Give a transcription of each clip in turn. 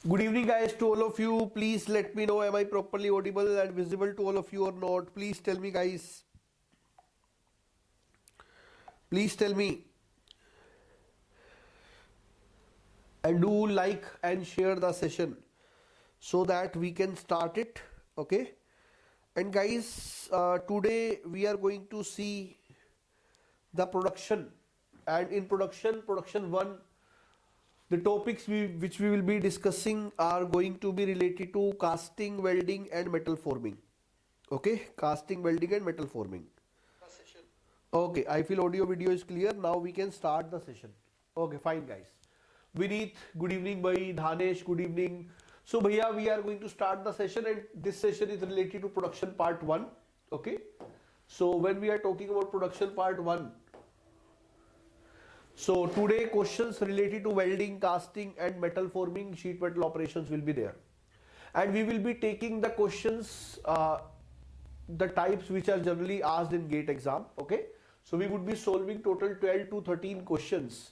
Good evening, guys, to all of you. Please let me know, am I properly audible and visible to all of you or not? Please tell me, guys. Please tell me. And do like and share the session so that we can start it. Okay. And guys, today we are going to see the production. And in production 1, the topics which we will be discussing are going to be related to casting, welding and metal forming. Okay, casting, welding and metal forming. Okay, I feel audio video is clear. Now we can start the session. Okay, fine guys. Vineet, good evening bhai. Dhanesh, good evening. So bhaiya, we are going to start the session and this session is related to production part 1. Okay. So when we are talking about production part 1, so today questions related to welding, casting and metal forming, sheet metal operations will be there. And we will be taking the questions, the types which are generally asked in GATE exam. Okay. So we would be solving total 12 to 13 questions.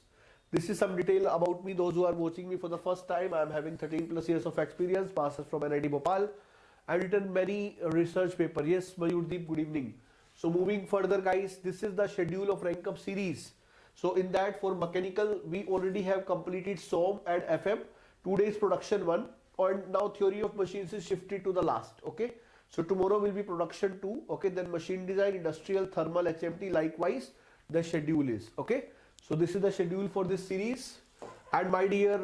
This is some detail about me. Those who are watching me for the first time, I am having 13 plus years of experience, masters from NIT Bhopal. I have written many research papers. Yes, Mayurdeep, good evening. So moving further guys, this is the schedule of rank up series. So in that for mechanical, we already have completed SOM and FM. Today's production 1 and now theory of machines is shifted to the last. Okay. So tomorrow will be production 2. Okay. Then machine design, industrial, thermal, HMT, likewise the schedule is. Okay. So this is the schedule for this series. And my dear,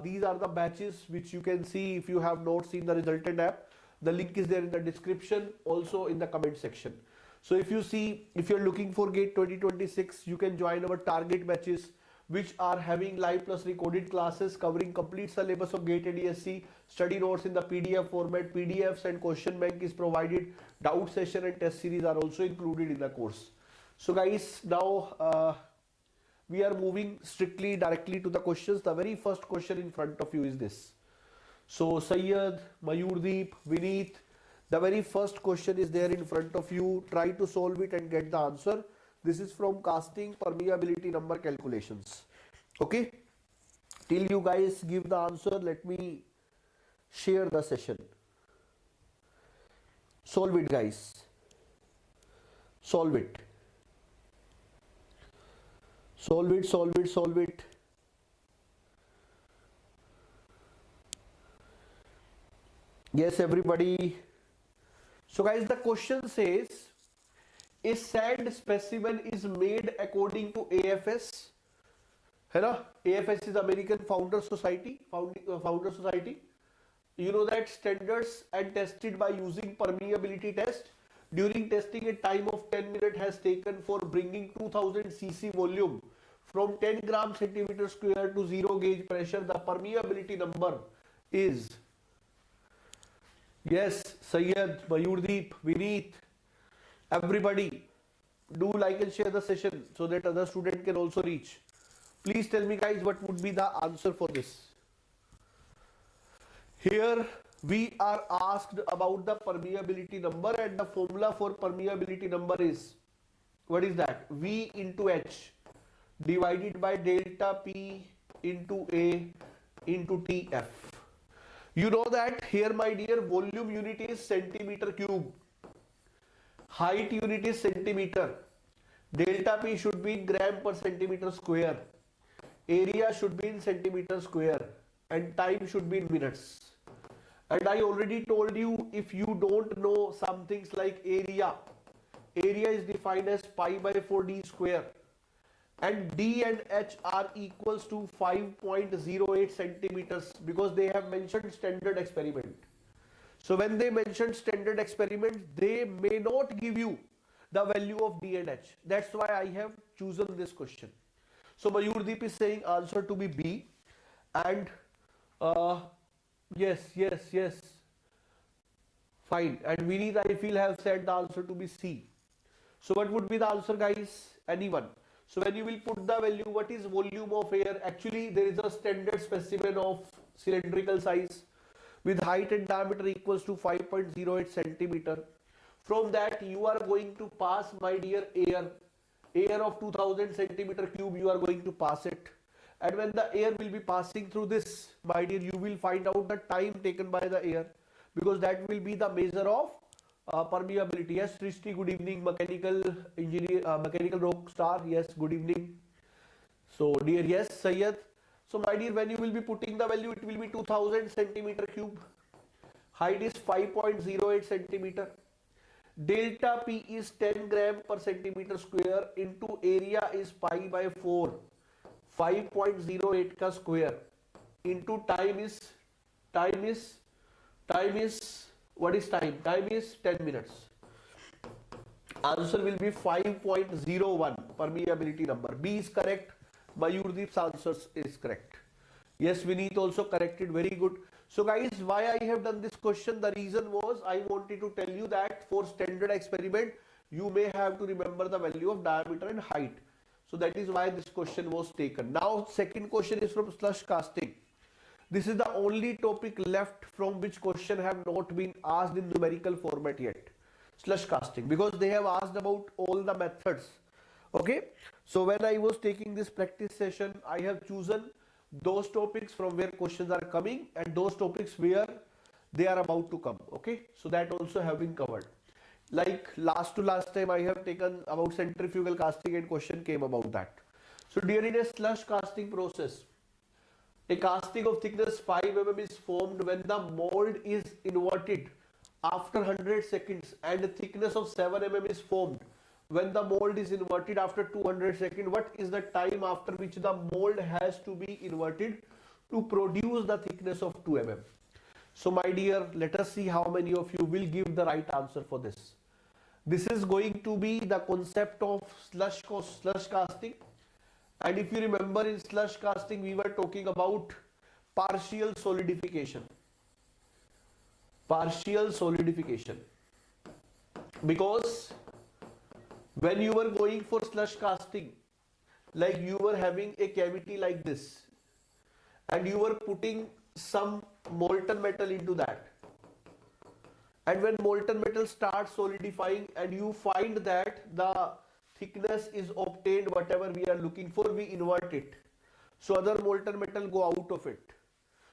these are the batches which you can see if you have not seen the resultant app. The link is there in the description, also in the comment section. So if you see, if you're looking for GATE 2026, you can join our target batches which are having live plus recorded classes covering complete syllabus of GATE and ESC, study notes in the PDF format, PDFs and question bank is provided, doubt session and test series are also included in the course. So guys, now we are moving strictly directly to the questions. The very first question in front of you is this. So Sayyad, Mayurdeep, Vineet, the very first question is there in front of you. Try to solve it and get the answer. This is from casting permeability number calculations. Okay. Till you guys give the answer, let me share the session. Solve it guys. Solve it. Solve it, solve it, solve it. Yes, everybody. So guys, the question says, a said specimen is made according to AFS. है ना? AFS is American Founder Society. Founder Society. You know that standards and tested by using permeability test. During testing, a time of 10 minutes has taken for bringing 2000 cc volume from 10 gram centimeter square to 0 gauge pressure. The permeability number is, yes, Sayyad, Mayurdeep, Vineet, everybody, do like and share the session so that other student can also reach. Please tell me guys what would be the answer for this. Here we are asked about the permeability number and the formula for permeability number is, what is that? V into H divided by delta P into A into TF. You know that here my dear, volume unit is centimeter cube, height unit is centimeter, delta P should be in gram per centimeter square, area should be in centimeter square and time should be in minutes. And I already told you, if you don't know some things like area is defined as pi by 4d square and D and H are equals to 5.08 centimeters because they have mentioned standard experiment. So when they mention standard experiment, they may not give you the value of D and H. That's why I have chosen this question. So Mayurdeep is saying answer to be B and yes. Fine. And Vineet, I feel, have said the answer to be C. So what would be the answer guys? Anyone? So when you will put the value, what is volume of air? Actually, there is a standard specimen of cylindrical size with height and diameter equals to 5.08 centimeter. From that, you are going to pass, my dear, air of 2000 centimeter cube, you are going to pass it. and when the air will be passing through this, my dear, you will find out the time taken by the air, because that will be the measure of permeability. Yes, Srishti, good evening. Mechanical engineer, mechanical rock star, yes, good evening. So dear, yes, Sayyid. So my dear, when you will be putting the value, it will be 2000 centimeter cube. Height is 5.08 centimeter. Delta P is 10 gram per centimeter square into area is pi by 4. 5.08 का square into time is what is time? Time is 10 minutes. Answer will be 5.01 permeability number. B is correct. Mayurdeep's answer is correct. Yes, Vineet also corrected. Very good. So guys, why I have done this question? The reason was I wanted to tell you that for standard experiment, you may have to remember the value of diameter and height. So that is why this question was taken. Now, second question is from slush casting. This is the only topic left from which question have not been asked in numerical format yet. Slush casting, because they have asked about all the methods. Okay. So when I was taking this practice session, I have chosen those topics from where questions are coming and those topics where they are about to come. Okay. So that also have been covered. Like last time I have taken about centrifugal casting and question came about that. So during a slush casting process, a casting of thickness 5 mm is formed when the mold is inverted after 100 seconds, and a thickness of 7 mm is formed when the mold is inverted after 200 seconds. What is the time after which the mold has to be inverted to produce the thickness of 2 mm? So my dear, let us see how many of you will give the right answer for this. This is going to be the concept of slush casting. And if you remember, in slush casting, we were talking about partial solidification. Partial solidification. Because when you were going for slush casting, like you were having a cavity like this, and you were putting some molten metal into that. And when molten metal starts solidifying and you find that the thickness is obtained, whatever we are looking for, we invert it. So other molten metal go out of it.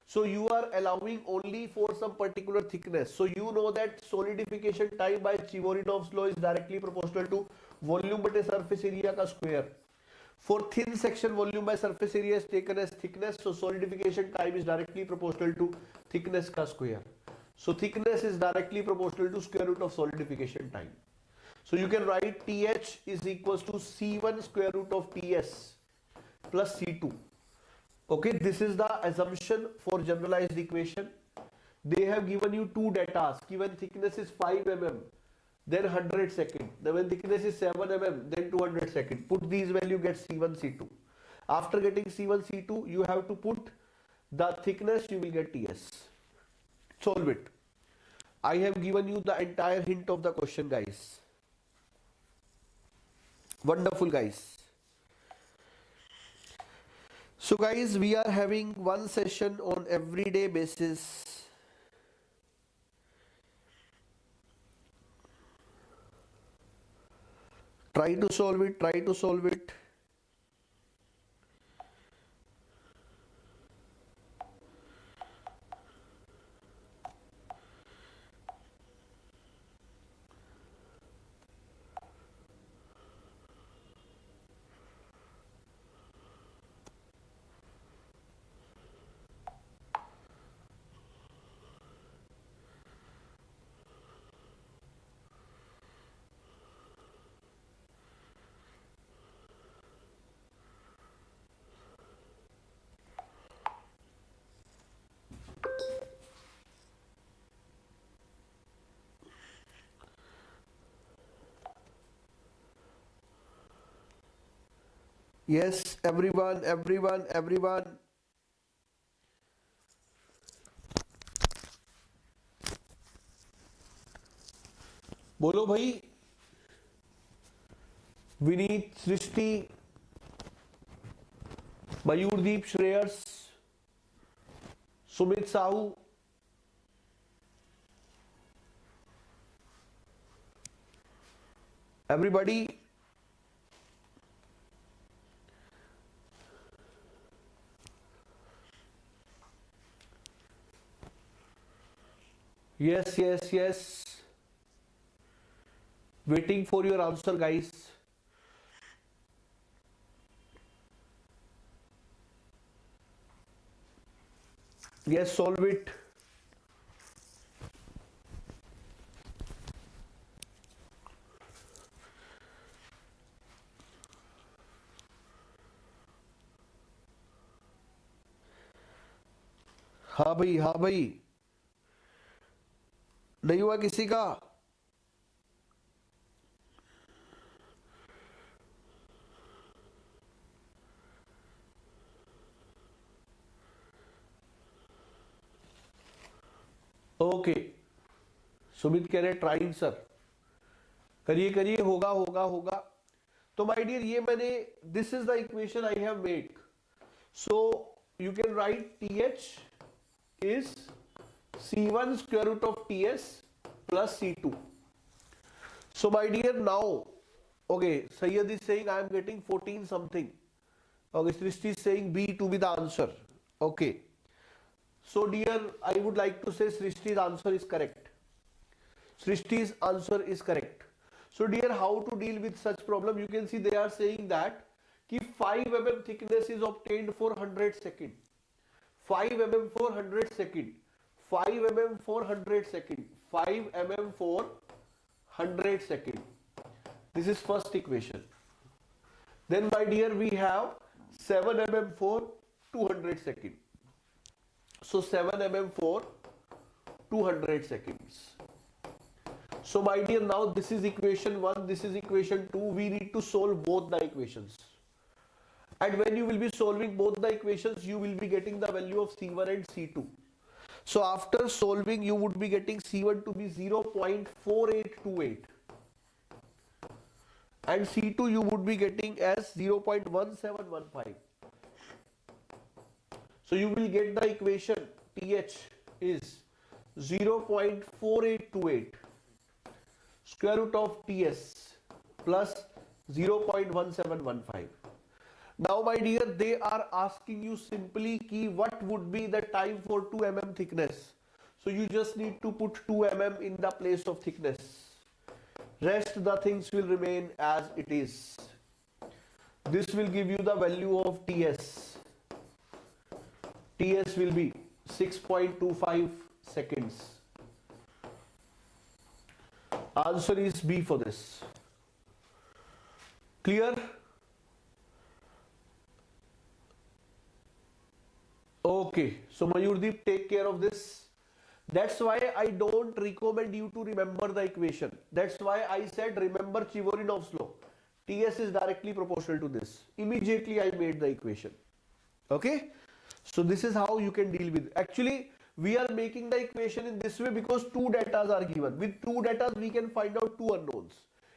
So you are allowing only for some particular thickness. So you know that solidification time by Chivorinov's law is directly proportional to volume by surface area ka square. For thin section, volume by surface area is taken as thickness. So solidification time is directly proportional to thickness ka square. So thickness is directly proportional to square root of solidification time. So you can write TH is equals to C1 square root of TS plus C2. Okay, this is the assumption for generalized equation. They have given you two data. Given thickness is 5 mm, then 100 second. Then when thickness is 7 mm, then 200 second. Put these value, get C1, C2. After getting C1, C2, you have to put the thickness, you will get TS. Solve it. I have given you the entire hint of the question, guys. Wonderful, guys. So guys, we are having one session on everyday basis. Try to solve it, try to solve it. Yes, everyone. बोलो भाई. विनीत, सृष्टि, मयूरदीप, Shreyas, Sumit Sahu. Everybody. Yes, yes, yes. Waiting for your answer, guys. Yes, solve it. हाँ भाई, हाँ भाई, नहीं हुआ किसी का? ओके, सुमित कह रहे ट्राइंग सर, करिए करिए, होगा होगा होगा। तो माय डियर, ये मैंने, this is the equation I have made, so you can write T H is C1 square root of TS plus C2. So my dear, now, okay, Sayyid is saying I am getting 14 something. Okay, Srishti is saying B to be the answer. Okay. So dear, I would like to say Srishti's answer is correct. Srishti's answer is correct. So dear, how to deal with such problem? You can see they are saying that कि 5 mm thickness is obtained for 100 second. 5 mm for 100 second. 5 mm for 100 second. 5 mm for 100 second. This is first equation. Then my dear, we have 7 mm for 200 second. So 7 mm for 200 seconds. So my dear, now this is equation 1, this is equation 2. We need to solve both the equations. And when you will be solving both the equations, you will be getting the value of C1 and C2. So after solving, you would be getting C1 to be 0.4828 and C2 you would be getting as 0.1715. So you will get the equation TH is 0.4828 square root of TS plus 0.1715. Now my dear, they are asking you simply ki what would be the time for 2 mm thickness. So you just need to put 2 mm in the place of thickness. Rest the things will remain as it is. This will give you the value of TS. TS will be 6.25 seconds. Answer is B for this. Clear? Okay, so Mayurdeep, take care of this. That's why I don't recommend you to remember the equation. That's why I said remember Chivorinov law. TS is directly proportional to this. Immediately I made the equation. Okay, so this is how you can deal with. Actually, we are making the equation in this way because two datas are given. With two datas, we can find out two unknowns.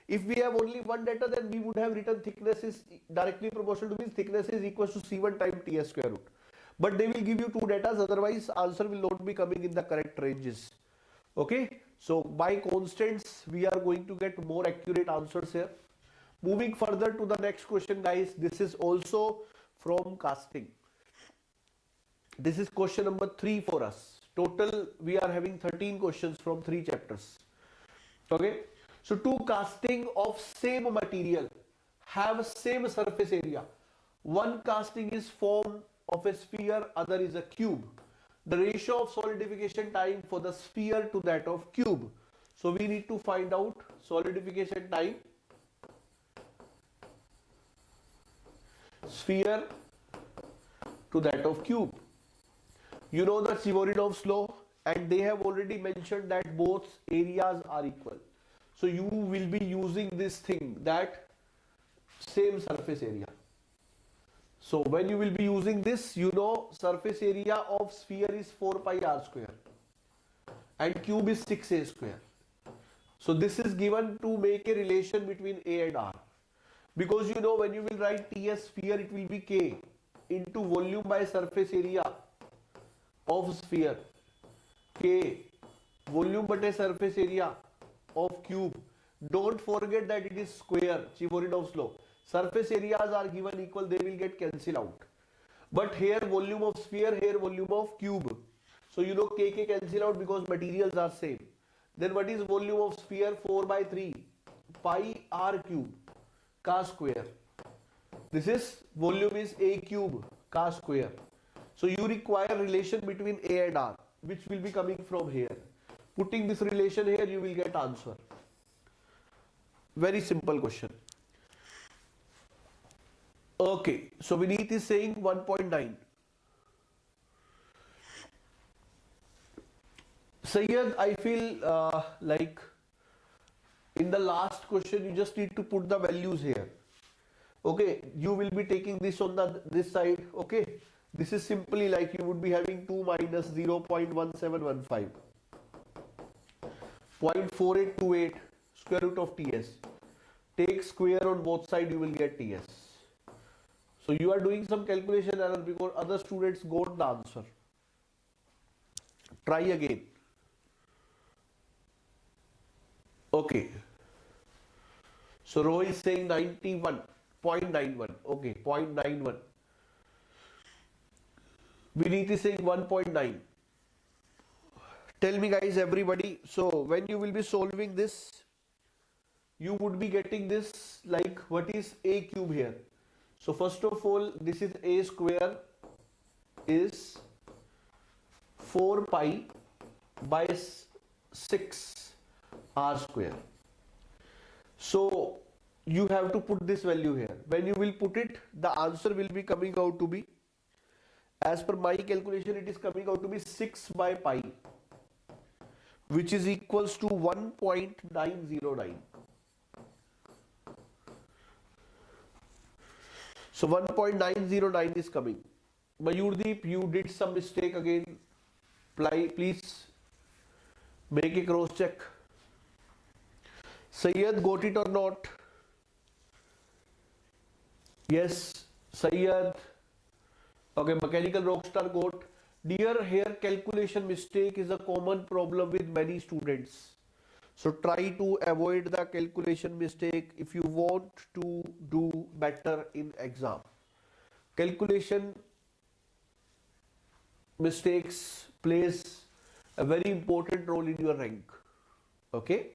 If we have only one data, then we would have written thickness is directly proportional to means thickness is equal to C1 times TS square root. But they will give you two datas, otherwise answer will not be coming in the correct ranges. Okay, so by constants we are going to get more accurate answers here. Moving further to the next question, guys, this is also from casting. This is question number 3 for us. Total we are having 13 questions from 3 chapters. Okay, so two casting of same material have same surface area. One casting is formed of a sphere, other is a cube. The ratio of solidification time for the sphere to that of cube. So we need to find out solidification time, sphere to that of cube. You know the Chivorinov law, and they have already mentioned that both areas are equal. So you will be using this thing, that same surface area. So when you will be using this, you know surface area of sphere is 4 pi r square and cube is 6a square. So this is given to make a relation between a and r. Because you know when you will write TS sphere, it will be K into volume by surface area of sphere. K volume by surface area of cube. Don't forget that it is square, Chivorinov's law. Surface areas are given equal, they will get cancelled out. But here volume of sphere, here volume of cube. So you know K cancel out because materials are same. Then what is volume of sphere? 4 by 3 pi r cube ka square. This is volume is a cube ka square. So you require relation between a and r, which will be coming from here. Putting this relation here, you will get answer. Very simple question. Okay, so Vineet is saying 1.9. Sayyad, I feel like in the last question you just need to put the values here. Okay, you will be taking this on this side. Okay, this is simply like you would be having 2 minus 0.1715, 0.4828 square root of TS. Take square on both sides, you will get TS. So you are doing some calculation error because other students got the answer. Try again. Okay. So Roy is saying 91.91. Okay, 0.91. Vineet is saying 1.9. Tell me guys, everybody. So when you will be solving this, you would be getting this like what is a cube here. So first of all, this is a square is 4 pi by 6 r square. So you have to put this value here. When you will put it, the answer will be coming out to be, as per my calculation, it is coming out to be 6 by pi, which is equals to 1.909. So 1.909 is coming. Mayurdeep, you did some mistake again. Please make a cross check. Sayyad, got it or not? Yes, Sayyad. Okay, mechanical rockstar got. Dear, here calculation mistake is a common problem with many students. So try to avoid the calculation mistake if you want to do better in exam. Calculation mistakes plays a very important role in your rank. Okay.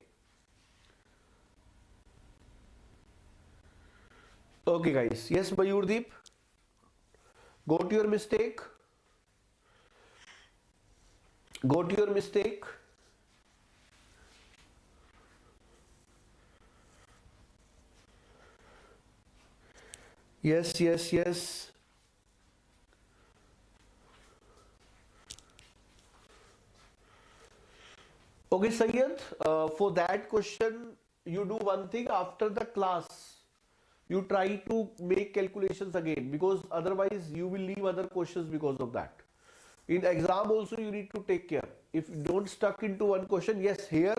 Okay guys. Yes, Mayurdeep. Got your mistake? Got your mistake? Yes, yes, yes. Okay, Sayyid, for that question, you do one thing after the class. You try to make calculations again, because otherwise you will leave other questions because of that. In exam also you need to take care. If you don't stuck into one question, yes, here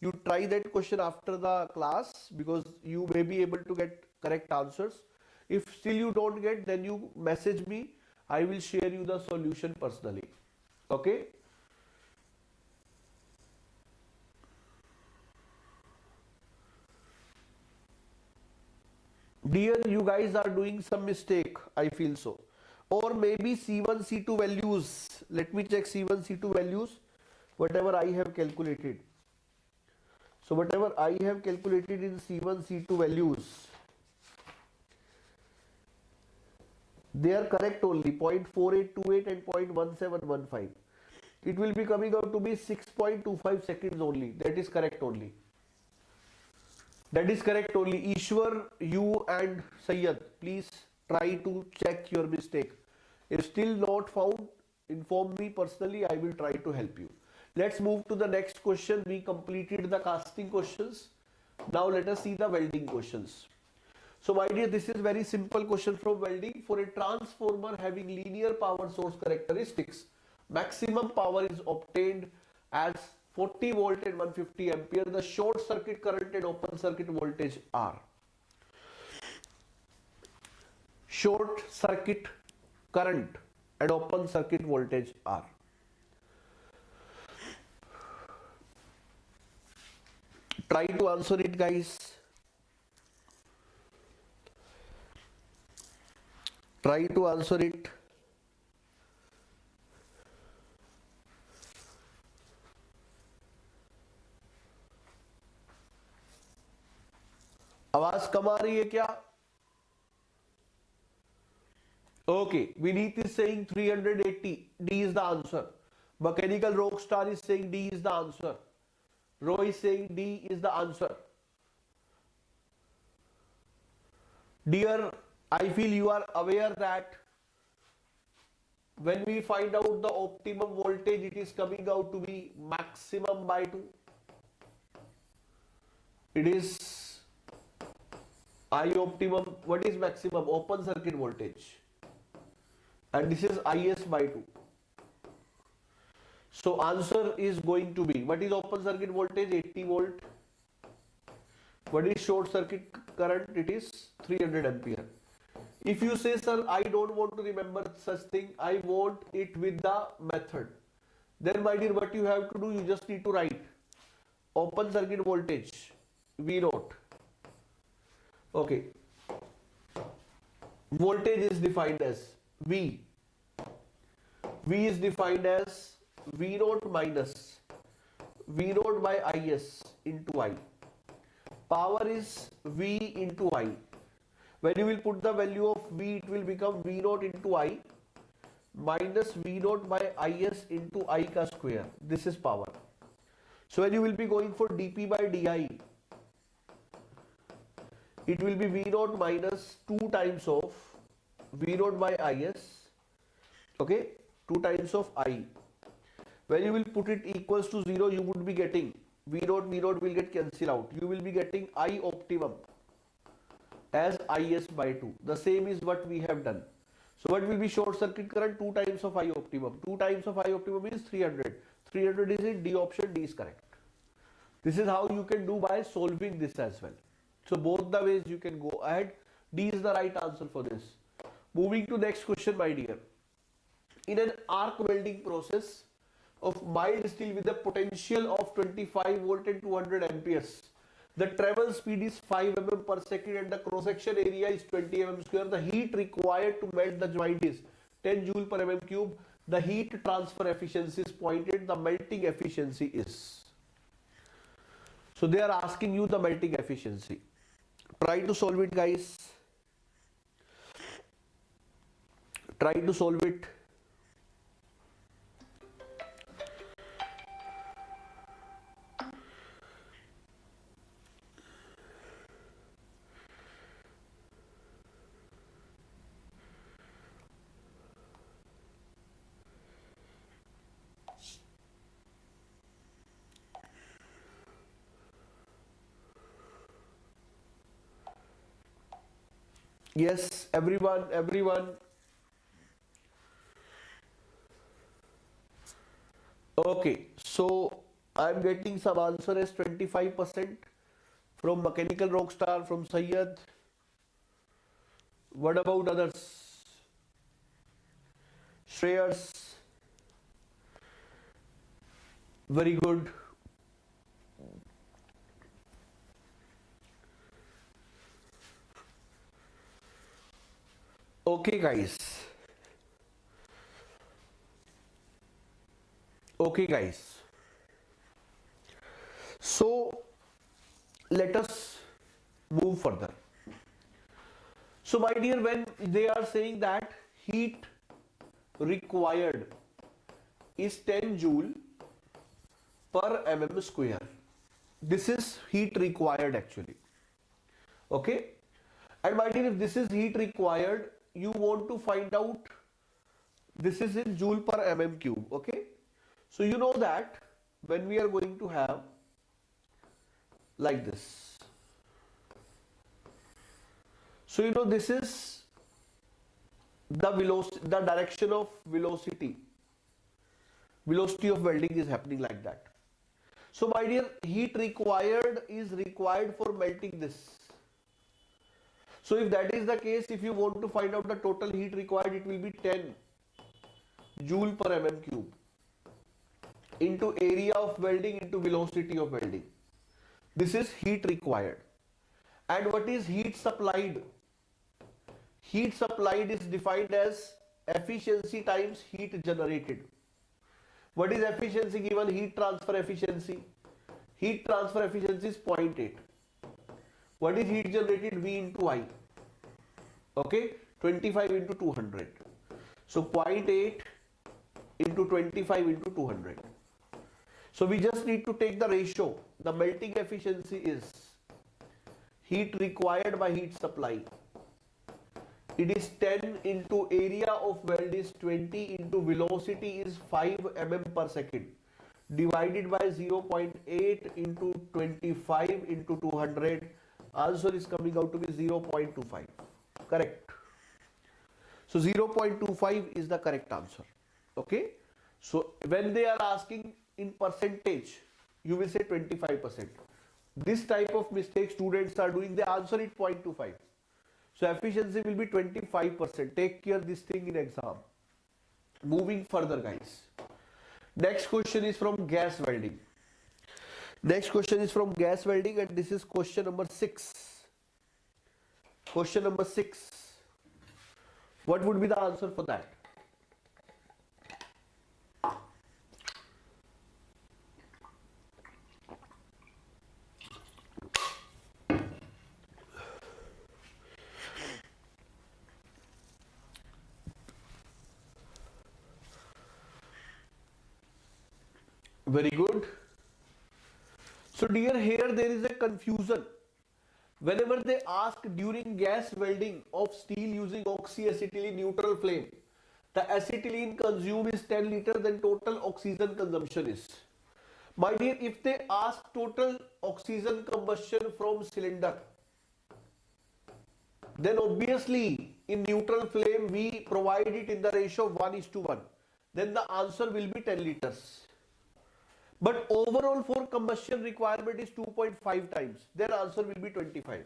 you try that question after the class because you may be able to get correct answers. If still you don't get, then you message me. I will share you the solution personally. Okay. Dear, you guys are doing some mistake, I feel so. Or maybe C1, C2 values. Let me check C1, C2 values. Whatever I have calculated. So whatever I have calculated in C1, C2 values, they are correct only, 0.4828 and 0.1715. It will be coming out to be 6.25 seconds only. That is correct only. That is correct only. Ishwar, you and Sayyad, please try to check your mistake. If still not found, inform me personally. I will try to help you. Let's move to the next question. We completed the casting questions. Now let us see the welding questions. So my dear, this is very simple question from welding. For a transformer having linear power source characteristics, maximum power is obtained as 40 volt and 150 ampere. The short circuit current and open circuit voltage are. Short circuit current and open circuit voltage are. Try to answer it, guys. Try to answer it. आवाज कम आ रही है क्या? Okay, Vineet is saying 380. D is the answer. Mechanical Rockstar is saying D is the answer. Roy is saying D is the answer. Dear, I feel you are aware that when we find out the optimum voltage, it is coming out to be maximum by 2. It is I optimum. What is maximum? Open circuit voltage. And this is IS by 2. So answer is going to be, what is open circuit voltage? 80 volt. What is short circuit current? It is 300 ampere. If you say, sir, I don't want to remember such thing, I want it with the method, then my dear, what you have to do, you just need to write open circuit voltage V naught. Okay, voltage is defined as V. V is defined as V naught minus V naught by IS into I. Power is V into I. When you will put the value of V, it will become V naught into I minus V naught by IS into I ka square. This is power. So when you will be going for dP by di, it will be V naught minus 2 times of V naught by IS. Okay, 2 times of I. When you will put it equals to 0, you would be getting V naught will get cancelled out. You will be getting I optimum as IS by 2. The same is what we have done. So what will be short circuit current? 2 times of I optimum. 2 times of I optimum is 300. 300 is it? D option, D is correct. This is how you can do by solving this as well. So both the ways you can go ahead. D is the right answer for this. Moving to next question, my dear. In an arc welding process of mild steel with a potential of 25 volt and 200 amperes, the travel speed is 5 mm per second and the cross section area is 20 mm square. The heat required to melt the joint is 10 joule per mm cube. The heat transfer efficiency is pointed. The melting efficiency is. So they are asking you the melting efficiency. Try to solve it, guys. Try to solve it. Yes, everyone. Okay, so I'm getting some answer as 25% from Mechanical Rockstar, from Sayyad. What about others? Shreyas. Very good. Okay, guys. Okay, guys. So let us move further. So my dear, when they are saying that heat required is 10 joule per mm square, this is heat required actually. Okay, and my dear, if this is heat required, you want to find out, this is in joule per mm cube. Okay, so you know that when we are going to have like this, so you know this is the velocity, the direction of velocity of welding is happening like that. So my dear, heat required is required for melting this. So if that is the case, if you want to find out the total heat required, it will be 10 joule per mm cube into area of welding into velocity of welding. This is heat required. And what is heat supplied? Heat supplied is defined as efficiency times heat generated. What is efficiency given? Heat transfer efficiency. Heat transfer efficiency is 0.8. What is heat generated? V into I. Okay, 25 into 200. So 0.8 into 25 into 200. So we just need to take the ratio. The melting efficiency is heat required by heat supply. It is 10 into area of weld is 20 into velocity is 5 mm per second divided by 0.8 into 25 into 200. Answer is coming out to be 0.25. Correct. So 0.25 is the correct answer. Okay. So when they are asking in percentage, you will say 25%. This type of mistake students are doing, they answer it 0.25. So efficiency will be 25%. Take care this thing in exam. Moving further, guys. Next question is from gas welding. Next question is from gas welding, and this is question number 6. Question number 6. What would be the answer for that? Very good. So dear, here there is a confusion. Whenever they ask during gas welding of steel using oxyacetylene neutral flame, the acetylene consumed is 10 liters, then total oxygen consumption is. My dear, if they ask total oxygen combustion from cylinder, then obviously in neutral flame we provide it in the ratio 1:1. Then the answer will be 10 liters. But overall for combustion requirement is 2.5 times. Their answer will be 25.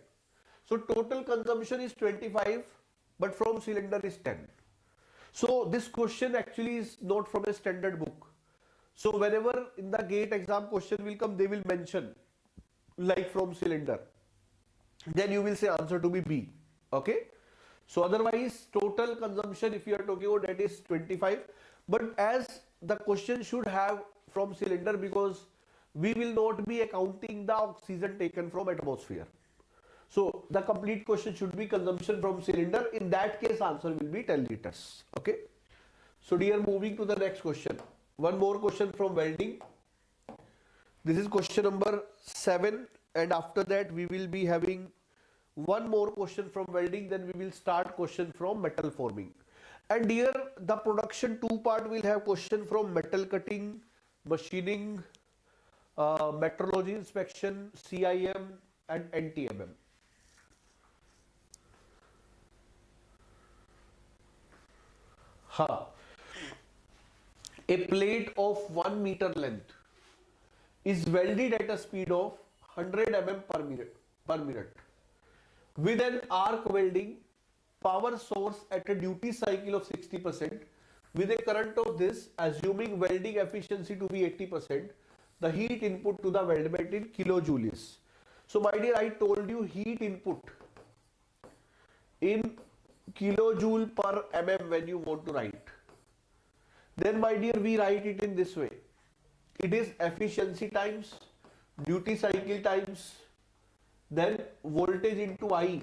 So total consumption is 25, but from cylinder is 10. So this question actually is not from a standard book. So whenever in the GATE exam question will come, they will mention like from cylinder. Then you will say answer to be B. Okay. So otherwise total consumption, if you are talking about, that is 25. But as the question should have from cylinder, because we will not be accounting the oxygen taken from atmosphere. So the complete question should be consumption from cylinder. In that case, answer will be 10 liters. Okay. So dear, moving to the next question. One more question from welding. This is question number 7, and after that we will be having one more question from welding. Then we will start question from metal forming. And dear, the production 2 part will have question from metal cutting, machining, metrology inspection, CIM and NTMM. A plate of 1 meter length is welded at a speed of 100 mm per minute with an arc welding power source at a duty cycle of 60%. With a current of this, assuming welding efficiency to be 80%, the heat input to the weldment in kilojoule is. So my dear, I told you heat input in kilojoule per mm when you want to write. Then my dear, we write it in this way. It is efficiency times duty cycle times then voltage into I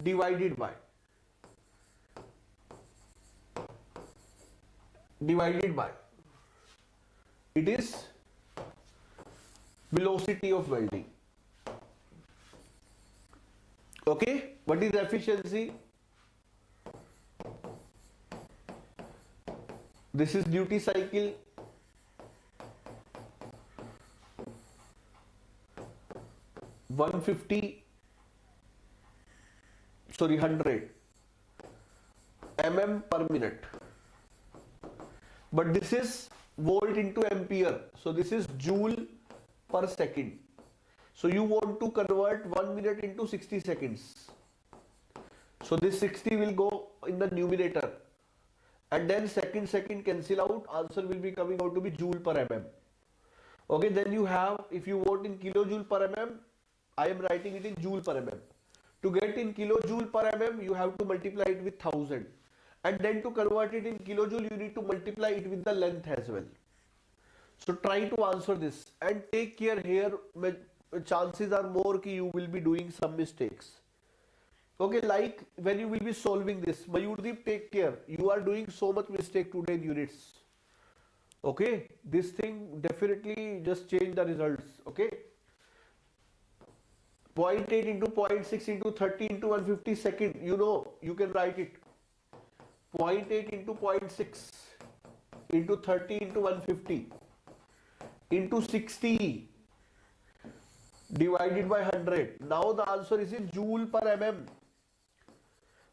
divided by it is velocity of welding. Okay, what is efficiency? This is duty cycle. $100 mm per minute. But this is volt into ampere. So this is joule per second. So you want to convert 1 minute into 60 seconds. So this 60 will go in the numerator. And then second cancel out. Answer will be coming out to be joule per mm. Okay, then you have, if you want in kilojoule per mm, I am writing it in joule per mm. To get in kilojoule per mm, you have to multiply it with 1000. And then to convert it in kilojoule, you need to multiply it with the length as well. So try to answer this and take care here. chances are more ki you will be doing some mistakes. Okay, like when you will be solving this, Mayurdeep, take care. You are doing so much mistake today in units. Okay, this thing definitely just change the results. Okay, zero point 0.8 into 0.6 into 30 into 150 second. You know, you can write it. 0.8 into 0.6 into 30 into 150 into 60 divided by 100. Now the answer is in joule per mm,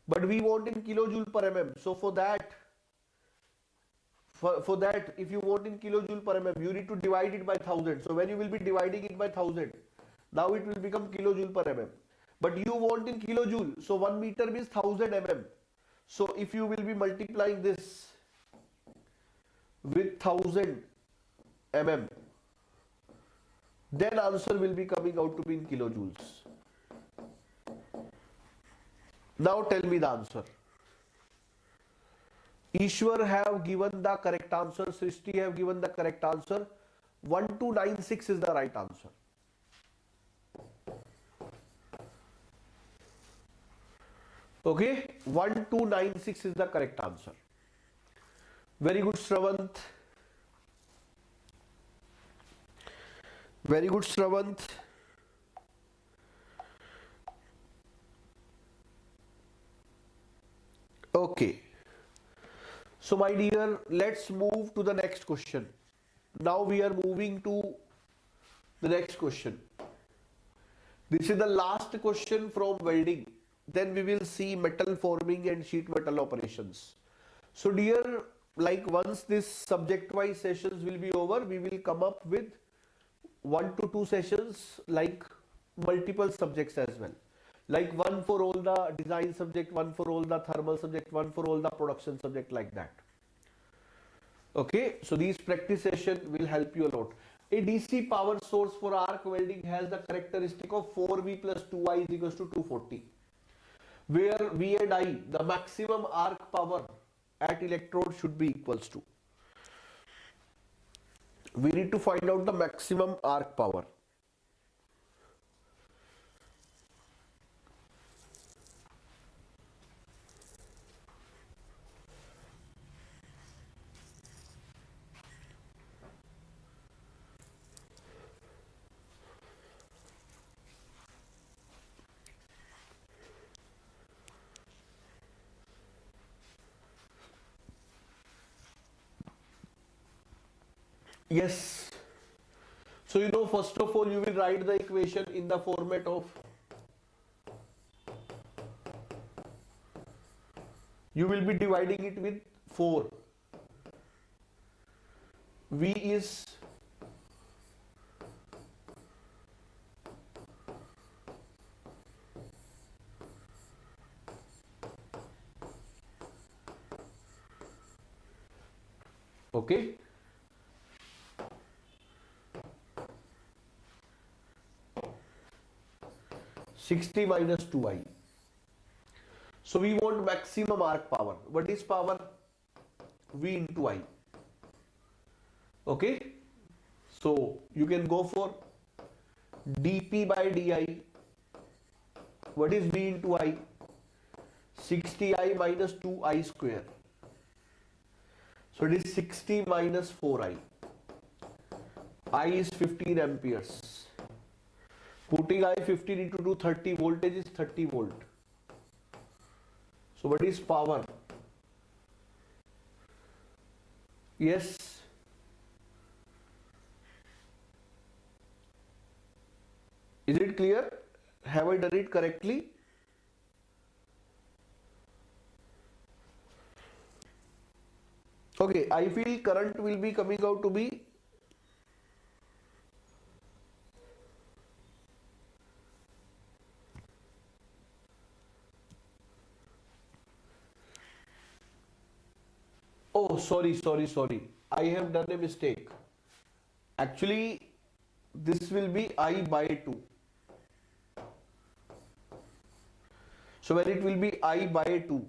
but we want in kilojoule per mm. So for that, if you want in kilojoule per mm, you need to divide it by 1000. So when you will be dividing it by 1000, now it will become kilojoule per mm. But you want in kilojoule, so 1 meter means 1000 mm. So if you will be multiplying this with 1000 mm, then answer will be coming out to be in kilojoules. Now tell me the answer. Ishwar have given the correct answer. Srishti have given the correct answer. 1296 is the right answer. Okay, 1296 is the correct answer. Very good, Shravant. Very good, Shravant. Okay. So my dear, let's move to the next question. Now we are moving to the next question. This is the last question from welding. Then we will see metal forming and sheet metal operations. So dear, like once this subject wise sessions will be over, we will come up with 1 to 2 sessions like multiple subjects as well. Like one for all the design subject, one for all the thermal subject, one for all the production subject, like that. Okay, so these practice session will help you a lot. A DC power source for arc welding has the characteristic of 4V plus 2I is equals to 240. Where V and I, the maximum arc power at electrode should be equals to. We need to find out the maximum arc power. Yes. So first of all, you will write the equation in the format of, you will be dividing it with 4. V is okay. (60 minus 2I). So we want maximum arc power. What is power? V into I. Okay. So you can go for dP by di. What is V into I? 60I minus 2I square. So it is 60 minus 4I. I is 15 amperes. Putting I 15 into 2, 30, voltage is 30 volt. So what is power? Yes. Is it clear? Have I done it correctly? Okay, I feel current will be coming out to be oh, sorry. I have done a mistake. Actually, this will be I by 2. So when it will be I by 2,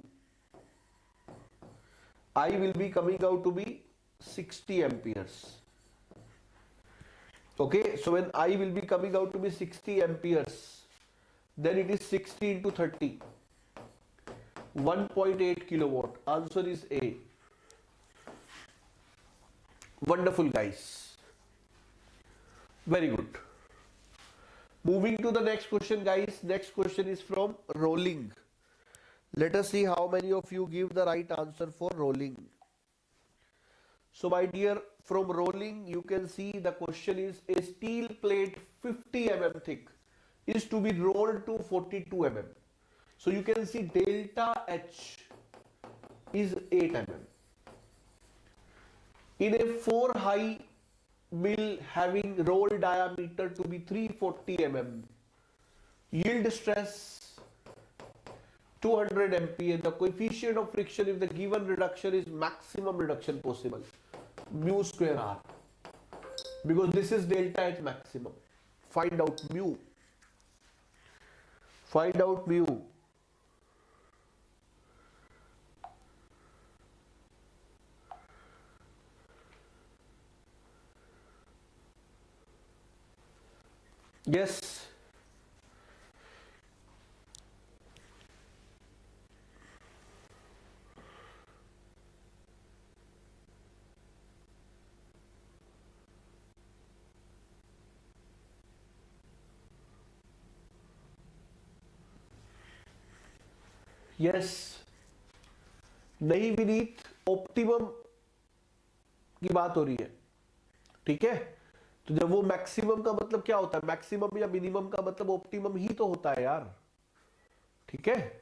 I will be coming out to be 60 amperes. Okay, so when I will be coming out to be 60 amperes, then it is 60 into 30, 1.8 kilowatt. Answer is A. Wonderful, guys. Very good. Moving to the next question, guys. Next question is from rolling. Let us see how many of you give the right answer for rolling. So my dear, from rolling you can see the question is a steel plate 50 mm thick is to be rolled to 42 mm. So you can see delta H is 8 mm. In a 4 high mill having roll diameter to be 340 mm, yield stress 200 MPa, the coefficient of friction if the given reduction is maximum reduction possible, mu square R, because this is delta H maximum. Find out mu. Find out mu. Yes. Yes नहीं Vineet, optimum की बात हो रही है, ठीक है। तो जब वो मैक्सिमम का मतलब क्या होता है, मैक्सिमम या मिनिमम का मतलब ऑप्टिमम ही तो होता है यार, ठीक है।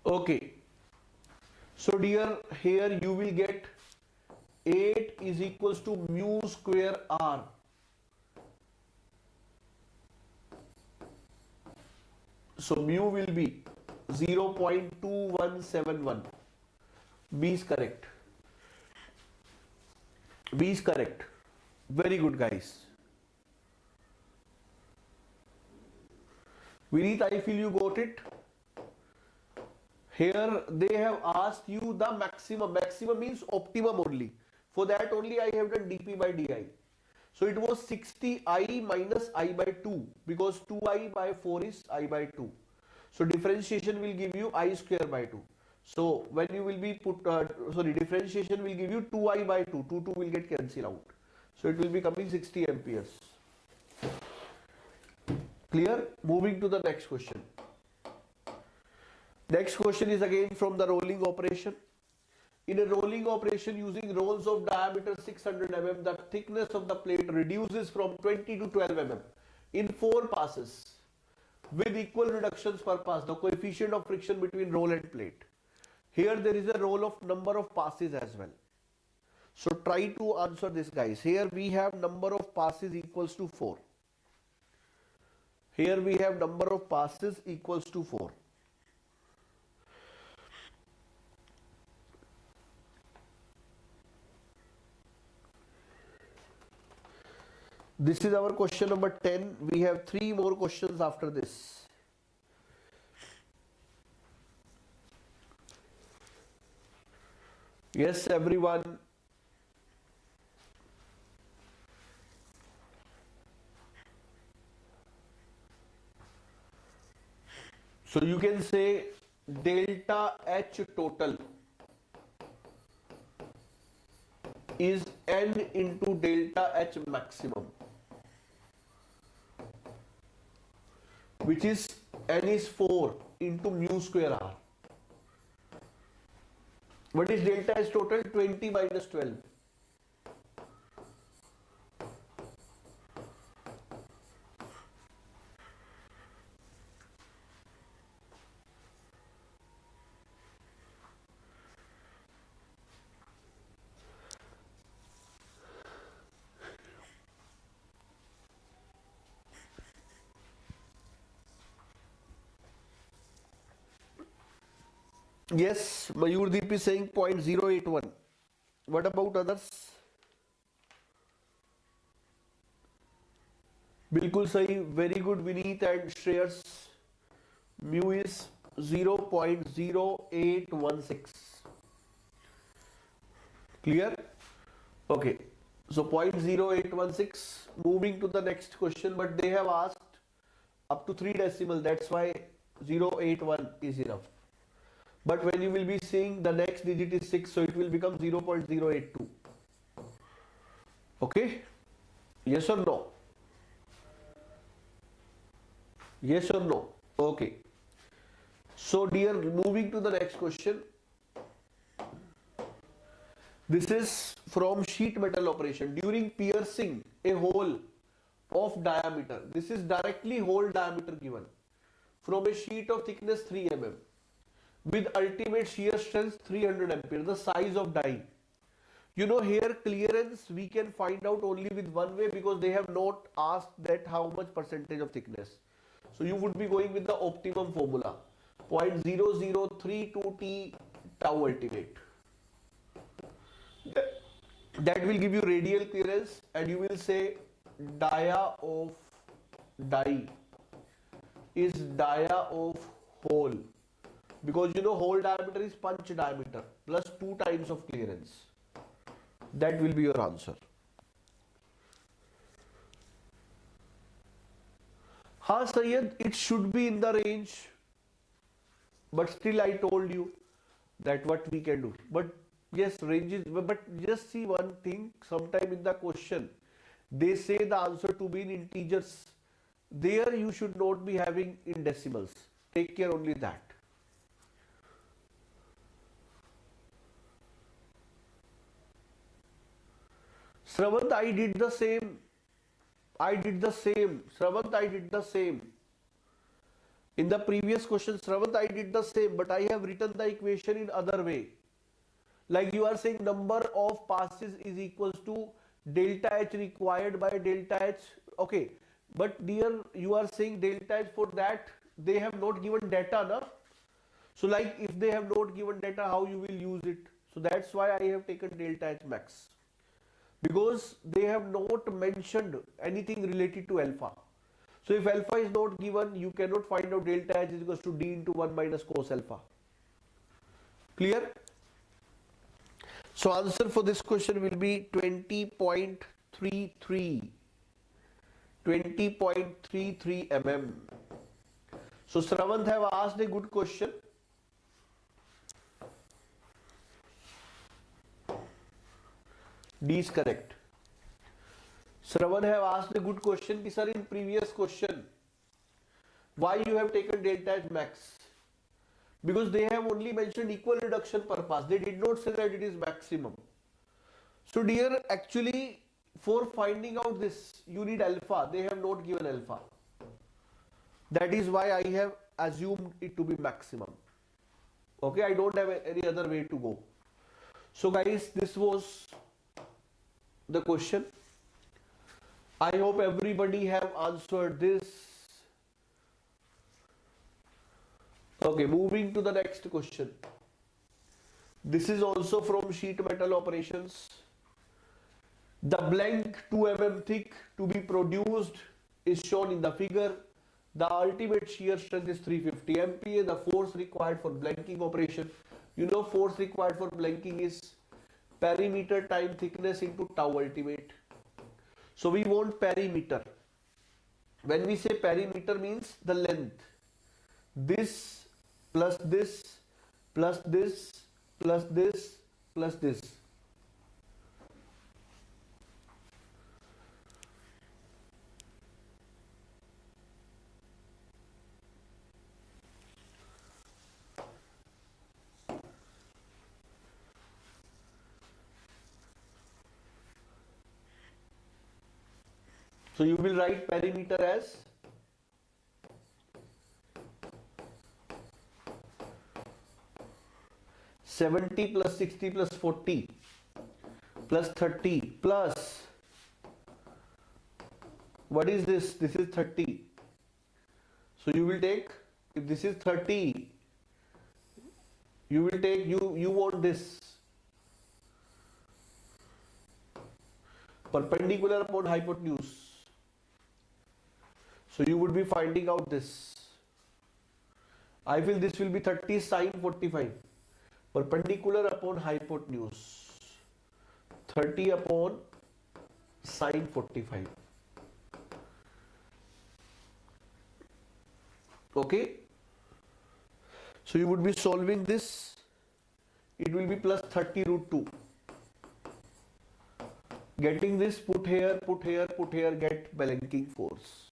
Okay, so dear, here you will get 8 is equals to mu square R. So mu will be 0.2171. B is correct. B is correct. Very good, guys. Vineet, I feel you got it. Here they have asked you the maximum. Maximum means optimum only. For that only I have done dP by di. So it was 60I minus I by 2, because 2I by 4 is I by 2. So differentiation will give you I square by 2. So when you will be put, differentiation will give you 2I by 2. 2 will get cancelled out. So it will be coming 60 amperes. Clear? Moving to the next question. Next question is again from the rolling operation. In a rolling operation using rolls of diameter 600 mm, the thickness of the plate reduces from 20 to 12 mm in 4 passes with equal reductions per pass. The coefficient of friction between roll and plate. Here there is a roll of number of passes as well. So try to answer this, guys. Here we have number of passes equals to 4. Here we have number of passes equals to 4. This is our question number 10. We have 3 more questions after this. Yes, everyone. So you can say delta H total is N into delta H maximum, which is N is 4 into mu square R. What is delta H total? 20 minus 12. Yes, Mayurdeep is saying 0.081. What about others? बिल्कुल सही, very good Vineet and Shreyas. Mu is 0.0816. Clear? Okay. So 0.0816. Moving to the next question, but they have asked up to 3 decimal. That's why 0.81 is enough. But when you will be seeing the next digit is 6, so it will become 0.082. Okay? Yes or no? Yes or no? Okay. So dear, moving to the next question. This is from sheet metal operation. During piercing a hole of diameter, this is directly hole diameter given from a sheet of thickness 3 mm with ultimate shear strength 300 ampere, the size of die. You know, here clearance we can find out only with one way, because they have not asked that how much percentage of thickness. So you would be going with the optimum formula, 0.0032 T tau ultimate. That will give you radial clearance, and you will say dia of die is dia of hole, because you know hole diameter is punch diameter plus 2 times of clearance. That will be your answer. Ha Sayyid, it should be in the range, but still I told you that what we can do. But yes, ranges, but just see one thing, sometime in the question they say the answer to be in integers. There you should not be having in decimals. Take care only that. Sravant, I did the same. Sravant, I did the same. In the previous question, Sravant, I did the same, but I have written the equation in other way. Like you are saying number of passes is equals to delta H required by delta H. Okay, but dear, you are saying delta H, for that they have not given data, na? So like if they have not given data, how you will use it? So that's why I have taken delta H max, because they have not mentioned anything related to alpha. So if alpha is not given, you cannot find out delta H is equals to D into 1 minus cos alpha. Clear? So answer for this question will be 20.33 mm. So Sravant have asked a good question. D is correct. Sravan have asked a good question. Sir, in previous question, why you have taken delta H max? Because they have only mentioned equal reduction per pass. They did not say that it is maximum. So dear, actually for finding out this, you need alpha. They have not given alpha. That is why I have assumed it to be maximum. Okay, I don't have any other way to go. So guys, this was the question. I hope everybody have answered this. Okay, moving to the next question. This is also from sheet metal operations. The blank 2 mm thick to be produced is shown in the figure. The ultimate shear strength is 350 MPa. The force required for blanking operation. You know, force required for blanking is perimeter time thickness into tau ultimate. So we want perimeter. When we say perimeter, means the length. This plus this plus this plus this plus this. So you will write perimeter as (70 plus 60 plus 40 plus 30 plus) what is this? This is 30. So you will take, if this is 30, you will take, you want this perpendicular upon hypotenuse. So you would be finding out this. I feel this will be 30 sine 45. Perpendicular upon hypotenuse. 30 upon sine 45. Okay. So you would be solving this. It will be plus 30 root 2. Getting this, put here, put here, put here, get balancing force.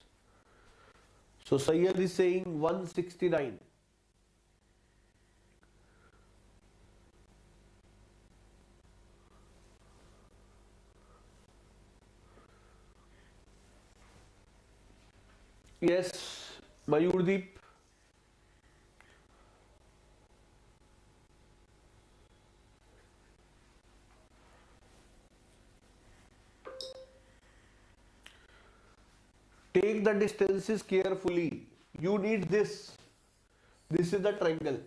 So Sayyid is saying 169. Yes, Mayurdeep. Take the distances carefully. You need this. This is the triangle.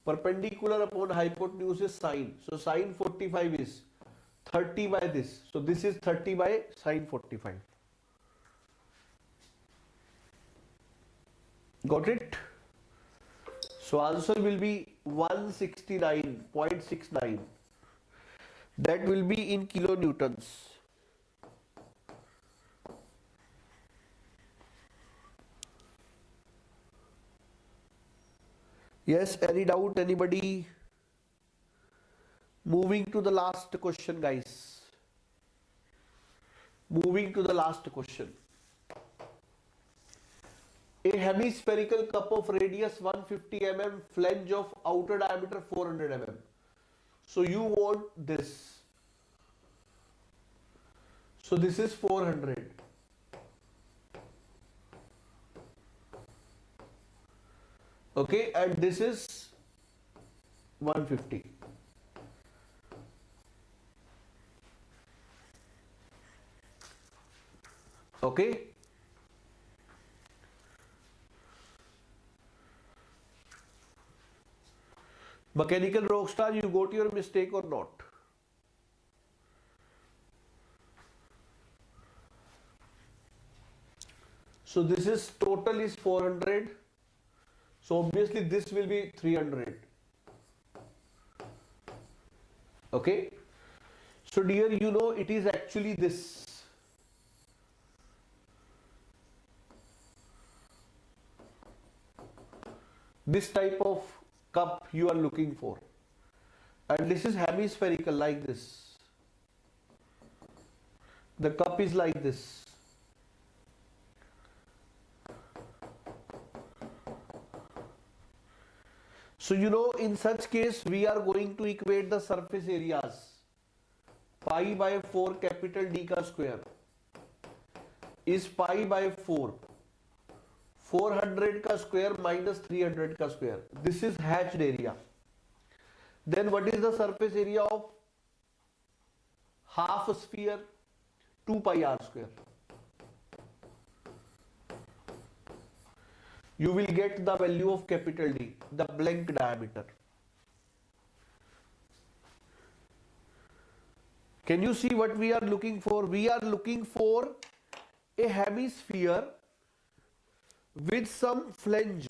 Perpendicular upon hypotenuse is sine. So sine 45 is 30 by this. So this is 30 by sine 45. Got it? So answer will be 169.69. That will be in kilonewtons. Yes, any doubt, anybody? Moving to the last question, guys. Moving to the last question. A hemispherical cup of radius 150 mm, flange of outer diameter 400 mm. So you want this. So this is 400. Okay, and this is 150. Okay. Mechanical rockstar, you got your mistake or not? So this is total is 400. So obviously this will be 300. Okay. So dear, you know it is actually this. This type of cup you are looking for. And this is hemispherical like this. The cup is like this. So you know in such case we are going to equate the surface areas. Pi by 4 capital D ka square is pi by 4. 400 ka square minus 300 ka square. This is hatched area. Then what is the surface area of half a sphere? 2 pi r square. You will get the value of capital D, the blank diameter. Can you see what we are looking for? We are looking for a hemisphere with some flange,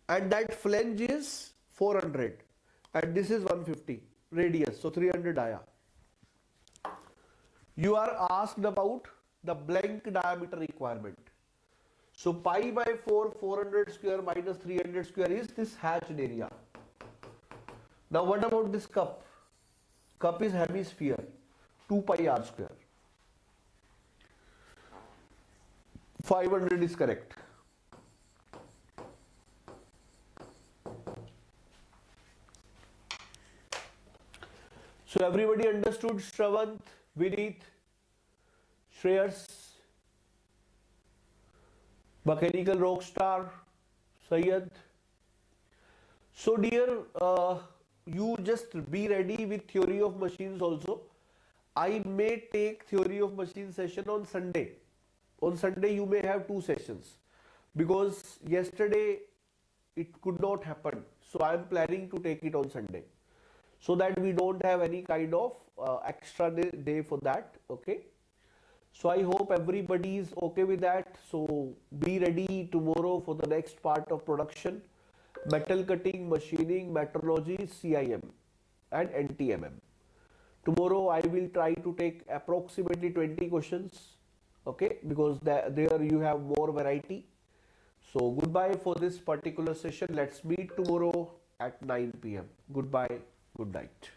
and that flange is 400 and this is 150 radius, so 300 dia. You are asked about the blank diameter requirement. So pi by 4, 400 square minus 300 square is this hatched area. Now what about this cup? Cup is hemisphere, 2 pi r square. 500 is correct. So everybody understood? Shravant, Vineet, Shreyas, Mechanical Rockstar, Syed. So dear, you just be ready with theory of machines also. I may take theory of machine session on Sunday. On Sunday you may have 2 sessions because yesterday it could not happen. So I am planning to take it on Sunday so that we don't have any kind of extra day for that. Okay. So I hope everybody is okay with that. So be ready tomorrow for the next part of production: metal cutting, machining, metrology, CIM and NTMM. Tomorrow I will try to take approximately 20 questions, okay, because there you have more variety. So goodbye for this particular session. Let's meet tomorrow at 9 p.m. Goodbye, good night.